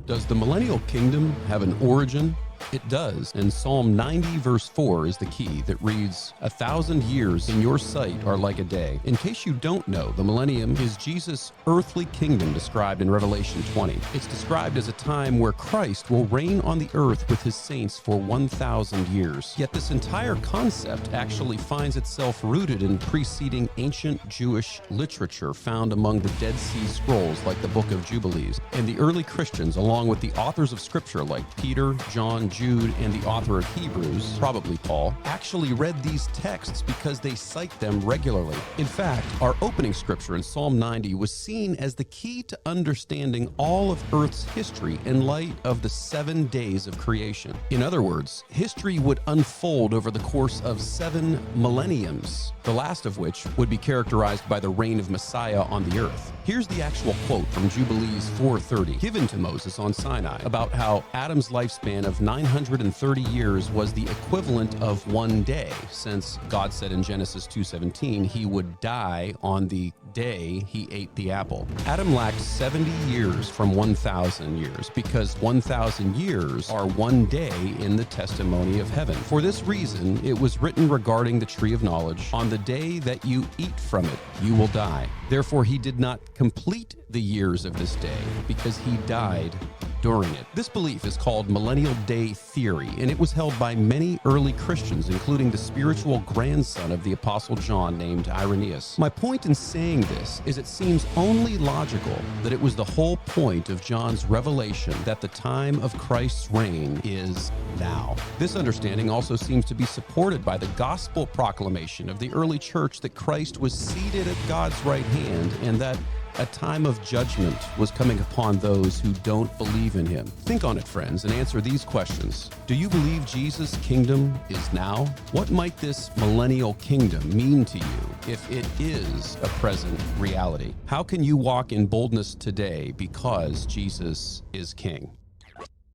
Does the Millennial Kingdom have an origin? It does, and Psalm 90 verse 4 is the key that reads, 1,000 years in your sight are like a day. In case you don't know, the millennium is Jesus' earthly kingdom described in Revelation 20. It's described as a time where Christ will reign on the earth with his saints for 1,000 years. Yet this entire concept actually finds itself rooted in preceding ancient Jewish literature found among the Dead Sea Scrolls like the Book of Jubilees. And the early Christians, along with the authors of Scripture like Peter, John, Jude, and the author of Hebrews, probably Paul, actually read these texts because they cite them regularly. In fact, our opening scripture in Psalm 90 was seen as the key to understanding all of Earth's history in light of the 7 days of creation. In other words, history would unfold over the course of 7 millenniums, the last of which would be characterized by the reign of Messiah on the earth. Here's the actual quote from Jubilees 4:30, given to Moses on Sinai, about how Adam's lifespan of 930 years was the equivalent of 1 day, since God said in Genesis 2:17 he would die on the day he ate the apple. Adam lacked 70 years from 1,000 years, because 1,000 years are 1 day in the testimony of heaven. For this reason, it was written regarding the tree of knowledge, on the day that you eat from it, you will die. Therefore, he did not complete the years of this day, because he died during it. This belief is called Millennial Day Theory, and it was held by many early Christians, including the spiritual grandson of the Apostle John named Irenaeus. My point in saying this is it seems only logical that it was the whole point of John's revelation that the time of Christ's reign is now. This understanding also seems to be supported by the gospel proclamation of the early church that Christ was seated at God's right hand and that a time of judgment was coming upon those who don't believe in him. Think on it, friends, and answer these questions. Do you believe Jesus' kingdom is now? What might this millennial kingdom mean to you if it is a present reality? How can you walk in boldness today because Jesus is King?